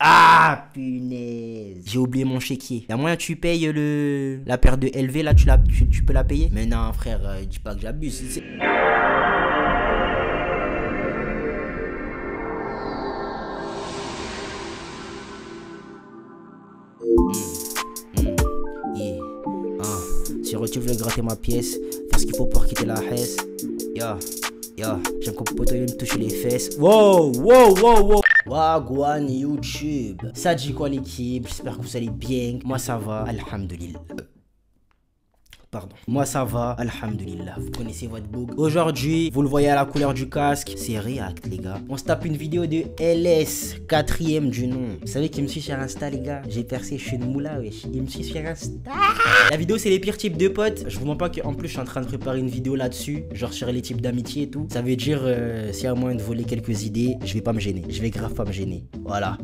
Ah, punaise. J'ai oublié mon chéquier. Y'a moyen que tu payes la paire de LV là, tu peux la payer? Mais non, frère, dis pas que j'abuse. Si tu veux gratter ma pièce, faire ce qu'il faut pour quitter la hesse. J'aime quand poteau il me touche les fesses. Wow. Wagwan YouTube. Ça dit quoi l'équipe? J'espère que vous allez bien. Moi ça va, alhamdulillah. Pardon. Moi ça va, alhamdulillah. Vous connaissez votre bug. Aujourd'hui, vous le voyez à la couleur du casque, c'est React les gars. On se tape une vidéo de LS, 4ème du nom. Vous savez qui me suit sur Insta les gars? J'ai percé, je suis une moula wesh. Il me suit sur Insta. La vidéo c'est les pires types de potes. Je vous mens pas qu'en plus je suis en train de préparer une vidéo là-dessus. Genre sur les types d'amitié et tout. Ça veut dire s'il y a moyen de voler quelques idées, je vais pas me gêner. Je vais grave pas me gêner. Voilà.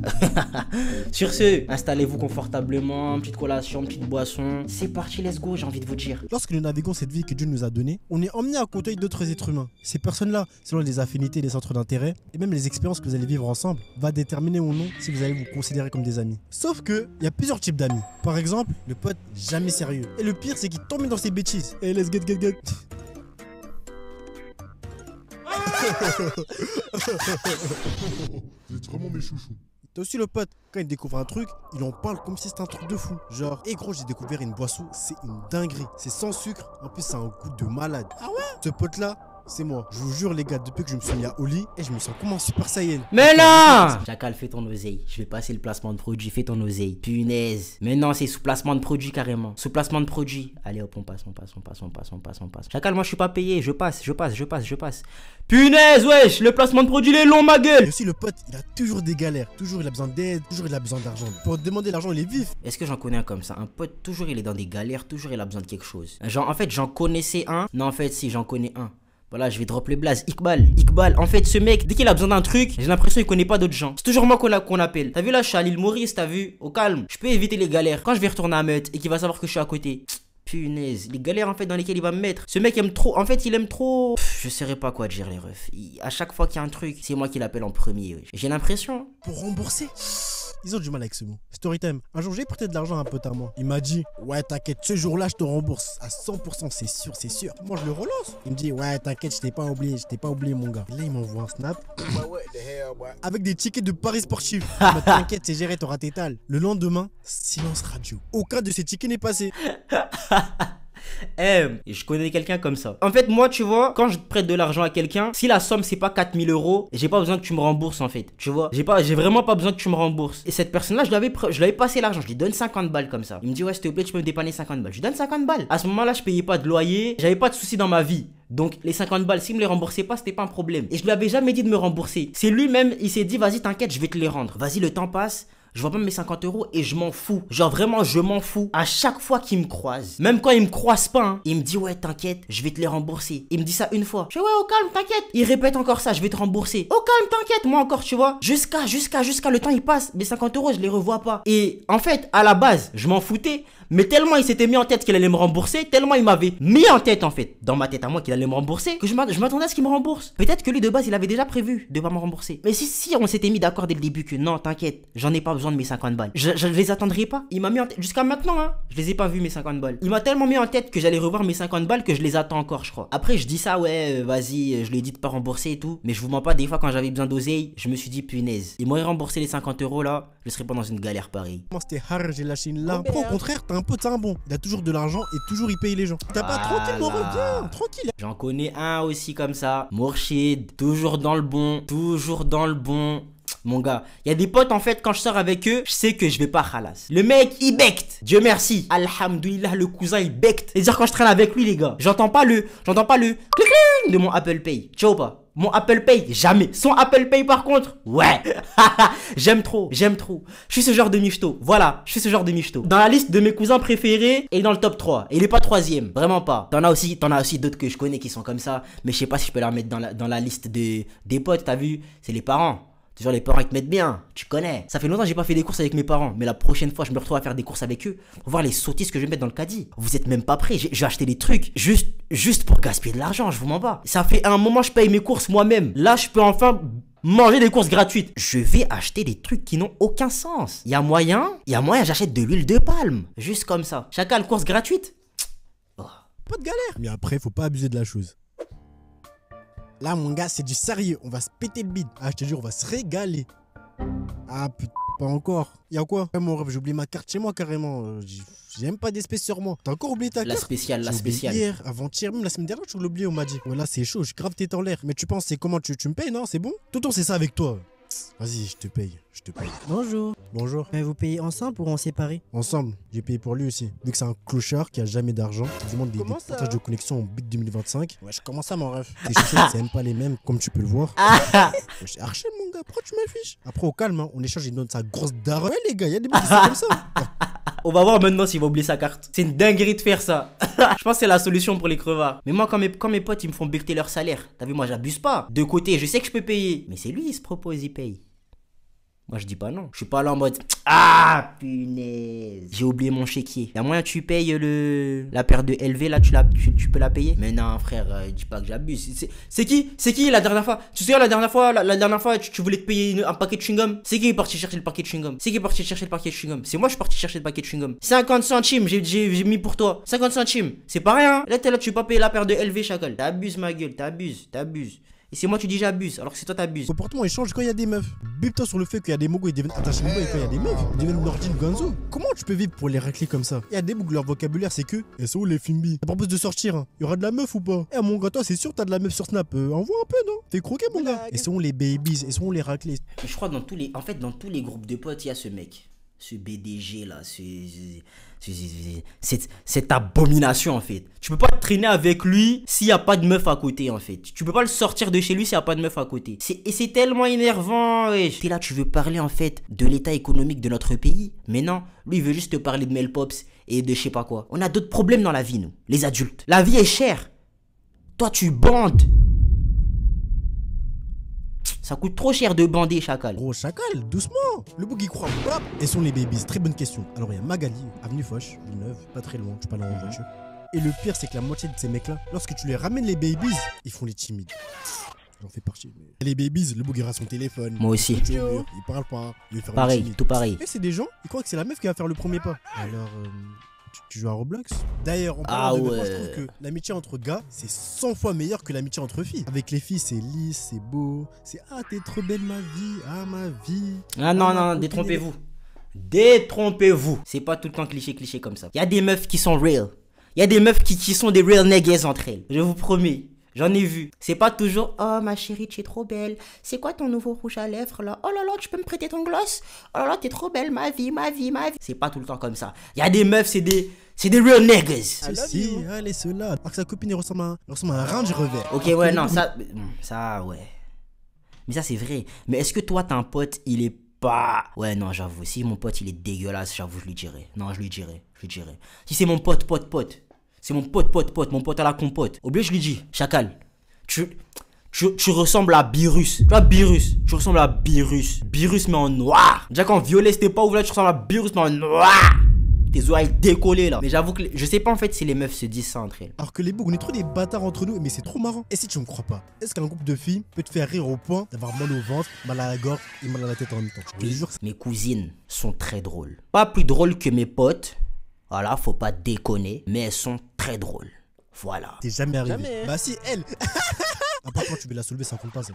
Sur ce, installez-vous confortablement, petite collation, petite boisson. C'est parti, let's go, j'ai envie de vous dire. Lorsque nous naviguons cette vie que Dieu nous a donnée, on est emmené à côtoyer d'autres êtres humains. Ces personnes-là, selon les affinités, les centres d'intérêt et même les expériences que vous allez vivre ensemble, va déterminer ou non si vous allez vous considérer comme des amis. Sauf que, il y a plusieurs types d'amis. Par exemple, le pote jamais sérieux. Et le pire, c'est qu'il tombe dans ses bêtises. Et let's get. Vous êtes vraiment mes chouchous. T'as aussi le pote, quand il découvre un truc, il en parle comme si c'était un truc de fou. Genre, gros, j'ai découvert une boisson, c'est une dinguerie. C'est sans sucre, en plus ça a un goût de malade. Ah ouais? Ce pote là, c'est moi. Je vous jure les gars, depuis que je me suis mis au lit, et je me sens comme un super saiyan. Mais non! Chacal, fais ton oseille. Je vais passer le placement de produit, fais ton oseille. Punaise. Mais non, c'est sous placement de produit carrément. Sous placement de produit. Allez hop, on passe. Chacal, moi je suis pas payé, je passe. Punaise, wesh, le placement de produit il est long ma gueule. Et aussi le pote, il a toujours des galères. Toujours il a besoin d'aide, toujours il a besoin d'argent. Pour te demander l'argent, il est vif. Est-ce que j'en connais un comme ça? Un pote, toujours il est dans des galères, toujours il a besoin de quelque chose. Genre, en fait, j'en connaissais un. Non, en fait, si, j'en connais un. Voilà, je vais drop les blazes. Iqbal. En fait, ce mec, dès qu'il a besoin d'un truc, j'ai l'impression qu'il connaît pas d'autres gens. C'est toujours moi qu'on appelle. T'as vu là, je suis à l'île Maurice, t'as vu? Au calme. Je peux éviter les galères. Quand je vais retourner à Meute et qu'il va savoir que je suis à côté. Punaise, les galères en fait dans lesquelles il va me mettre. Ce mec aime trop, en fait il aime trop. Je saurais pas quoi dire les refs. À chaque fois qu'il y a un truc, c'est moi qui l'appelle en premier. J'ai l'impression. Pour rembourser, ils ont du mal avec ce mot. Storytime. Un jour j'ai prêté de l'argent à un pote à moi. Il m'a dit ouais t'inquiète, ce jour-là je te rembourse à 100%, c'est sûr. Moi je le relance. Il me dit ouais t'inquiète, je t'ai pas oublié mon gars. Et là il m'envoie un snap avec des tickets de paris sportifs. T'inquiète, c'est géré, t'auras tes tales. Le lendemain, silence radio. Aucun de ces tickets n'est passé. Je connais quelqu'un comme ça. En fait, moi, tu vois, quand je prête de l'argent à quelqu'un, si la somme c'est pas 4000 €, j'ai pas besoin que tu me rembourses en fait. Tu vois, j'ai vraiment pas besoin que tu me rembourses. Et cette personne-là, je l'avais passé l'argent, je lui donne 50 balles comme ça. Il me dit, ouais, s'il te plaît, tu peux me dépanner 50 balles. Je lui donne 50 balles. À ce moment-là, je payais pas de loyer, j'avais pas de soucis dans ma vie. Donc, les 50 balles, s'il me les remboursait pas, c'était pas un problème. Et je lui avais jamais dit de me rembourser. C'est lui-même, il s'est dit, vas-y, t'inquiète, je vais te les rendre. Vas-y, le temps passe. Je vois pas mes 50 € et je m'en fous. Genre vraiment, je m'en fous. À chaque fois qu'il me croise, même quand il me croise pas, hein, il me dit ouais, t'inquiète, je vais te les rembourser. Il me dit ça une fois. Je fais ouais, au calme, t'inquiète. Il répète encore ça, je vais te rembourser. Au calme, t'inquiète, moi encore, tu vois. Jusqu'à le temps il passe. Mes 50 € je les revois pas. Et en fait, à la base, je m'en foutais. Mais tellement il s'était mis en tête qu'il allait me rembourser, tellement il m'avait mis en tête en fait, dans ma tête à moi qu'il allait me rembourser, que je m'attendais à ce qu'il me rembourse. Peut-être que lui de base il avait déjà prévu de pas me rembourser. Mais si on s'était mis d'accord dès le début que non, t'inquiète, j'en ai pas besoin de mes 50 balles. Je les attendrai pas. Il m'a mis en tête, jusqu'à maintenant, hein, je les ai pas vus mes 50 balles. Il m'a tellement mis en tête que j'allais revoir mes 50 balles que je les attends encore, je crois. Après je dis ça, ouais, vas-y, je lui ai dit de pas rembourser et tout. Mais je vous mens pas, des fois quand j'avais besoin d'oseille, je me suis dit punaise, il m'aurait remboursé les 50 € là, je serais pas dans une galère pareille. Moi c'était hard, j'ai lâché une larme. Au contraire, t'as un pote, c'est un bon. Il a toujours de l'argent et toujours il paye les gens. T'as pas tranquille, mon reviens, tranquille. J'en connais un aussi comme ça. Mourchid, toujours dans le bon. Mon gars, il y a des potes en fait, quand je sors avec eux, je sais que je vais pas khalas. Le mec, il becte. Dieu merci. Alhamdoulilah, le cousin, il becte. C'est-à-dire quand je traîne avec lui, les gars, j'entends pas le clic de mon Apple Pay. Tu vois pas? Mon Apple Pay, jamais. Son Apple Pay par contre, ouais. J'aime trop. Je suis ce genre de michto. Voilà, je suis ce genre de michto. Dans la liste de mes cousins préférés, il est dans le top 3. Et il est pas 3ème, vraiment pas. T'en as aussi d'autres que je connais qui sont comme ça. Mais je sais pas si je peux les mettre dans la liste des potes, t'as vu? C'est les parents. Toujours les parents ils te mettent bien, tu connais. Ça fait longtemps que j'ai pas fait des courses avec mes parents, mais la prochaine fois je me retrouve à faire des courses avec eux pour voir les sottises que je vais mettre dans le caddie. Vous êtes même pas prêts, j'ai acheté des trucs juste pour gaspiller de l'argent, je vous mens pas. Ça fait un moment je paye mes courses moi-même. Là je peux enfin manger des courses gratuites. Je vais acheter des trucs qui n'ont aucun sens. Il y a moyen, j'achète de l'huile de palme. Juste comme ça. Chacal, course gratuite. Oh. Pas de galère. Mais après, faut pas abuser de la chose. Là, mon gars, c'est du sérieux. On va se péter le bide. Ah, je te jure, on va se régaler. Ah, putain, pas encore. Y'a quoi? Mon rêve, j'ai oublié ma carte chez moi carrément. J'ai même pas d'espèce sur moi. T'as encore oublié ta carte? La spéciale. Hier, avant-hier, même la semaine dernière, tu l'as oublié, on m'a dit. Ouais, là, c'est chaud, je grave tête en l'air. Mais tu penses, c'est comment? Tu me payes, non? C'est bon? Tonton, c'est ça avec toi. Vas-y, je te paye. Bonjour. Bonjour. Vous payez ensemble ou en séparé? Ensemble, j'ai payé pour lui aussi. Vu que c'est un clochard qui a jamais d'argent, qui demande des Comment ça? partages de connexion en bit 2025. Ouais, je commence à mon rêve. Tes chaussettes, c'est même pas les mêmes, comme tu peux le voir. Wesh, Archel, mon gars, pourquoi tu m'affiches? Après, au calme, hein, on échange, il donne sa grosse daronne. Ouais, les gars, y'a des mecs qui sont comme ça. On va voir maintenant s'il va oublier sa carte. C'est une dinguerie de faire ça. Je pense que c'est la solution pour les crevards. Mais moi, quand mes potes, ils me font becter leur salaire. T'as vu, moi, j'abuse pas. De côté, je sais que je peux payer. Mais c'est lui, il se propose, il paye. Moi, je dis pas non. Je suis pas là en mode ah, punaise. J'ai oublié mon chéquier. Y'a moyen que tu payes la paire de LV là, tu peux la payer? Mais non, frère, dis pas que j'abuse. C'est qui la dernière fois? Tu sais, la dernière fois, tu voulais te payer un paquet de chewing-gum? C'est qui est parti chercher le paquet de chewing-gum? C'est moi, je suis parti chercher le paquet de chewing-gum. 50 centimes, j'ai mis pour toi. 50 centimes. C'est pas rien. Là, t'es là, tu peux pas payer la paire de LV, chacal. T'abuses, ma gueule, t'abuses. Et c'est moi tu dis j'abuse, alors que c'est toi t'abuses. Comportement il change quand il y a des meufs. Bip-toi sur le fait qu'il y a des mogos, ils deviennent attachés et quand il y a des meufs, ils deviennent Nordine Gonzo. Comment tu peux vivre pour les racler comme ça? Il y a des bougs, leur vocabulaire c'est que et c'est où les Fimbi? Ça propose de sortir, hein. Il y aura de la meuf ou pas? Eh mon gars, toi c'est sûr t'as de la meuf sur Snap. Envoie un peu, non? Fais croquer mon gars. Et c'est où les babies? Et c'est où les raclés? Je crois dans tous les groupes de potes, il y a ce mec. Ce BDG là, cette abomination en fait. Tu peux pas te traîner avec lui s'il y a pas de meuf à côté en fait. Tu peux pas le sortir de chez lui s'il y a pas de meuf à côté. Et c'est tellement énervant. T'es là, tu veux parler en fait de l'état économique de notre pays. Mais non, lui il veut juste te parler de Melpops et de je sais pas quoi. On a d'autres problèmes dans la vie nous, les adultes. La vie est chère. Toi tu bandes. Ça coûte trop cher de bander, chacal. Gros chacal, doucement. Le bouc y croit. Hop. Et sont les babies? Très bonne question. Alors il y a Magali, avenue Foch, Villeneuve, pas très loin, tu peux aller en voiture. Et le pire c'est que la moitié de ces mecs là, lorsque tu les ramènes les babies, ils font les timides. J'en fais partie. Mais... Les babies, le bouc il a son téléphone. Moi aussi. Il parle pas. Il fait pareil, tout pareil. Et c'est des gens, ils croient que c'est la meuf qui va faire le premier pas. Alors, tu joues à Roblox? D'ailleurs, en parlant de meufs, je trouve que l'amitié entre gars, c'est 100 fois meilleur que l'amitié entre filles. Avec les filles, c'est lisse, c'est beau. C'est ah, t'es trop belle ma vie, ah ma vie. Ah non, détrompez-vous. Détrompez-vous. C'est pas tout le temps cliché comme ça. Il y a des meufs qui sont real. Il y a des meufs qui sont des real niggas entre elles. Je vous promets. J'en ai vu. C'est pas toujours oh ma chérie, tu es trop belle. C'est quoi ton nouveau rouge à lèvres là? Oh là là, tu peux me prêter ton gloss? Oh là là, t'es trop belle, ma vie. C'est pas tout le temps comme ça. Il y a des meufs, c'est des real niggas. Si, allez, ceux-là. Alors que sa copine elle ressemble à un Range Rover. Ok, ouais, non, ça, ouais. Mais ça, c'est vrai. Mais est-ce que toi, t'as un pote, il est pas... Ouais, non, j'avoue. Si mon pote, il est dégueulasse, j'avoue, je lui dirais. Non, je lui dirais. Si c'est mon pote. C'est mon pote, mon pote à la compote. Au lieu, je lui dis, chacal, tu ressembles à Birus. Tu vois, Birus, tu ressembles à Birus. Birus, mais en noir. Déjà, quand violet, c'était pas ouvert, là, tu ressembles à Birus, mais en noir. Tes oreilles décollées, là. Mais j'avoue que je sais pas, en fait, si les meufs se disent ça entre elles. Alors que les bougs, on est trop des bâtards entre nous, mais c'est trop marrant. Et si tu me crois pas, est-ce qu'un groupe de filles peut te faire rire au point d'avoir mal au ventre, mal à la gorge et mal à la tête en même temps? Je te jure. Mes cousines sont très drôles. Pas plus drôles que mes potes. Voilà, faut pas déconner, mais elles sont très drôles. Voilà. T'es jamais arrivé. Bah si, elle. Après, quand tu veux la soulever, ça compte pas ça.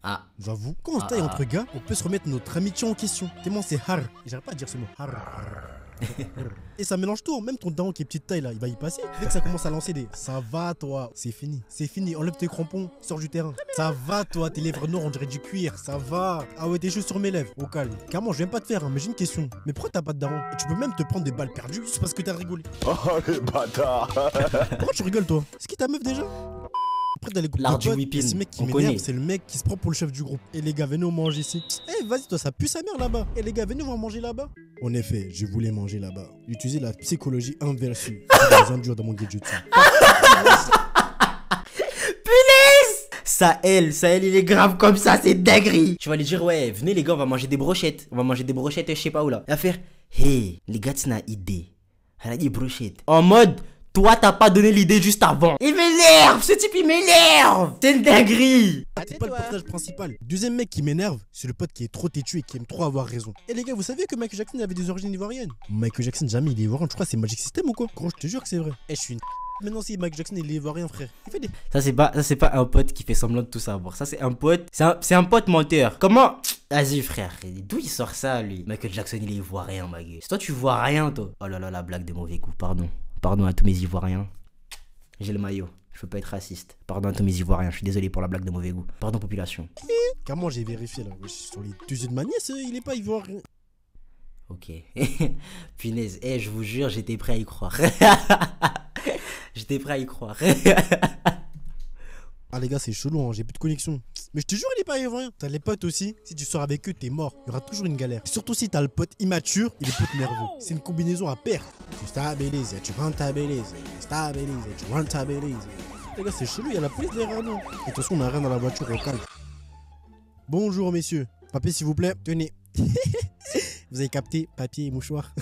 Ah. J'avoue, quand on se taille entre gars, on peut se remettre notre amitié en question. Tellement c'est har. J'arrive pas à dire ce mot. Har. Et ça mélange tout, même ton daron qui est petite taille là, il va y passer. Dès que ça commence à lancer des ça va toi, c'est fini, enlève tes crampons, sors du terrain. Ça va toi, tes lèvres noires on dirait du cuir, ça va. Ah ouais, tes cheveux sur mes lèvres, au calme. Carrément, je viens pas te faire, hein, mais j'ai une question. Mais pourquoi t'as pas de daron? Et tu peux même te prendre des balles perdues juste parce que t'as rigolé. Oh les bâtards. Pourquoi tu rigoles toi? C'est qui ta meuf déjà? Après dans les groupes de potes, ce mec qui m'énerve, c'est le mec qui se prend pour le chef du groupe. Et les gars, venez on mange ici. Eh vas-y toi, ça pue sa mère là-bas. Et les gars, venez on va manger là-bas. En effet, je voulais manger là-bas. Utiliser la psychologie inversée. Des endures dans mon gadget. Punaise! Ça, il est grave comme ça, c'est dinguerie. Tu vas lui dire, ouais, venez les gars, on va manger des brochettes. Je sais pas où là. Elle va faire, hey, les gars, t'as une idée. Elle a dit brochette. En mode, Toi, t'as pas donné l'idée juste avant. Il m'énerve, ce type, il m'énerve. C'est une dinguerie. C'est pas le personnage principal. Deuxième mec qui m'énerve, c'est le pote qui est trop têtu et qui aime trop avoir raison. Et les gars, vous saviez que Michael Jackson avait des origines ivoiriennes? Michael Jackson, jamais il est ivoirien. Je crois que c'est Magic System ou quoi? Gros, je te jure que c'est vrai. Eh, je suis une. Maintenant, si Michael Jackson il est ivoirien, frère, il fait des. Ça, c'est pas un pote qui fait semblant de tout savoir. Ça, c'est un pote. C'est un pote menteur. Comment? Vas-y, frère. D'où il sort ça, lui? Michael Jackson, il est ivoirien, ma gueule. Toi, tu vois rien, toi. Oh là là, la blague de mauvais goût. Pardon. Pardon à tous mes ivoiriens. J'ai le maillot. Je veux pas être raciste. Pardon à tous mes ivoiriens. Je suis désolé pour la blague de mauvais goût. Pardon, population. Comment j'ai vérifié là? Sur les deux yeux de ma nièce, il est pas ivoirien. Ok. Punaise. Eh, je vous jure, j'étais prêt à y croire. J'étais prêt à y croire. Ah les gars, c'est chelou, hein, j'ai plus de connexion. Mais je te jure, il est pas ivoirien. T'as les potes aussi, si tu sors avec eux, t'es mort. Il y aura toujours une galère. Surtout si t'as le pote immature et le pote nerveux. C'est une combinaison à perte. Tu stabilises, tu rentabilises, tu stabilises, tu rentabilises. Les gars, c'est chelou, il y a la police derrière nous. Et de toute façon, on a rien dans la voiture au calme. Bonjour messieurs. Papier s'il vous plaît, tenez. Vous avez capté, papier et mouchoir.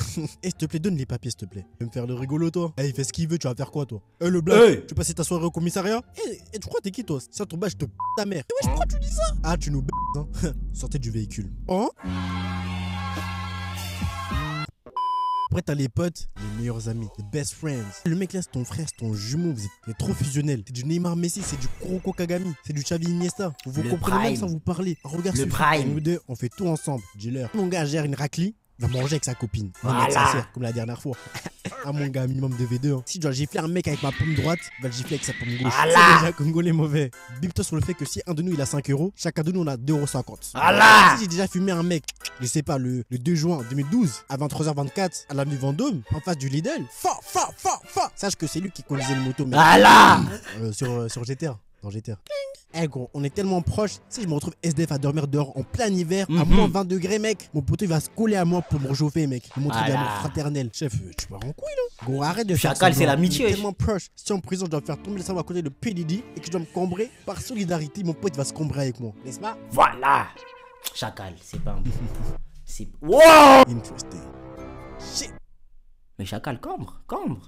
Eh, s'il te plaît, donne les papiers, s'il te plaît. Tu vas me faire le rigolo, toi. Eh, il fait ce qu'il veut, tu vas faire quoi, toi? Eh, le black, Hey, tu veux passer ta soirée au commissariat? Eh, tu crois, t'es qui, toi? Ça, ton bas, je te ta mère. Eh, wesh, pourquoi tu dis ça? Ah, tu nous hein. Sortez du véhicule. Oh? Après, t'as les potes, les meilleurs amis, les best friends. Le mec là, c'est ton frère, c'est ton jumeau, vous êtes trop fusionnel. C'est du Neymar Messi, c'est du Kuroko Kagami, c'est du Xavi Iniesta. Vous Le comprenez même prime. sans vous parler. Regarde Le ce prime. film, nous deux, on fait tout ensemble, dis-leur. Mon gars gère une raclie, va manger avec sa copine. Non, Voilà. avec sa sœur, comme la dernière fois. Ah mon gars, minimum de V2. Hein. Si je dois gifler un mec avec ma paume droite, il va le gifler avec sa paume gauche. Voilà. C'est déjà congolais mauvais. Bip-toi sur le fait que si un de nous il a 5 euros, chacun de nous on a 2,50 €. Voilà. Si j'ai déjà fumé un mec, je sais pas, le 2 juin 2012, à 23h24, à l'avenue Vendôme, en face du Lidl, sache que c'est lui qui conduisait le moto, mais Voilà. sur GTA. Dans GTA. Eh gros, on est tellement proches. Si je me retrouve SDF à dormir dehors en plein hiver, à moins 20 degrés, mec, mon poteau il va se coller à moi pour me réchauffer, mec. Me montrer de Voilà. l'amour fraternel. Chef, tu pars en couille là. Gros, arrête de faire Chacal, ça. c'est bro. l'amitié, On est wesh. tellement proche. Si en prison, je dois faire tomber le cerveau à côté de PDD et que je dois me combrer, par solidarité, mon pote va se combrer avec moi. N'est-ce pas? Voilà. Chacal, c'est pas un bon. C'est. Wow. Interesting. Shit. Mais Chacal, cambre.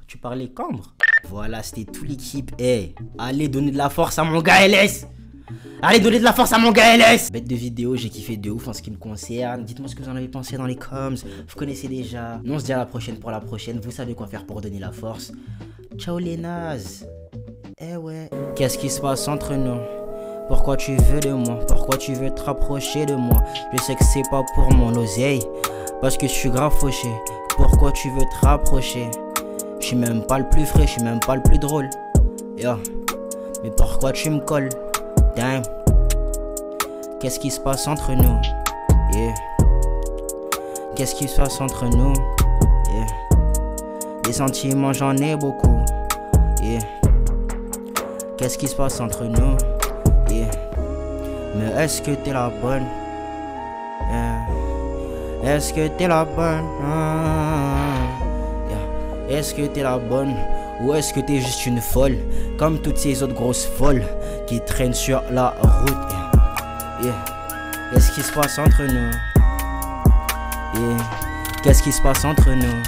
Tu parlais cambre. Voilà, c'était toute l'équipe. Eh, allez donner de la force à mon gars LS. Allez donner de la force à mon gars LS. Bête de vidéo, j'ai kiffé de ouf en ce qui me concerne. Dites-moi ce que vous en avez pensé dans les coms. Vous connaissez déjà. Nous on se dit à la prochaine pour la prochaine. Vous savez quoi faire pour donner la force. Ciao les nazes. Eh ouais. Qu'est-ce qui se passe entre nous? Pourquoi tu veux de moi? Pourquoi tu veux te rapprocher de moi? Je sais que c'est pas pour mon oseille, parce que je suis grave fauché. Pourquoi tu veux te rapprocher? Je suis même pas le plus frais, je suis même pas le plus drôle. Yeah. Mais pourquoi tu me colles? Damn. Qu'est-ce qui se passe entre nous? Yeah. Qu'est-ce qui se passe entre nous? Yeah. Des sentiments j'en ai beaucoup. Yeah. Qu'est-ce qui se passe entre nous? Yeah. Mais est-ce que t'es la bonne? Yeah. Est-ce que t'es la bonne? Yeah. Est-ce que t'es la bonne? Ou est-ce que t'es juste une folle? Comme toutes ces autres grosses folles qui traînent sur la route. Yeah. Qu'est-ce qui se passe entre nous? Yeah. Qu'est-ce qui se passe entre nous?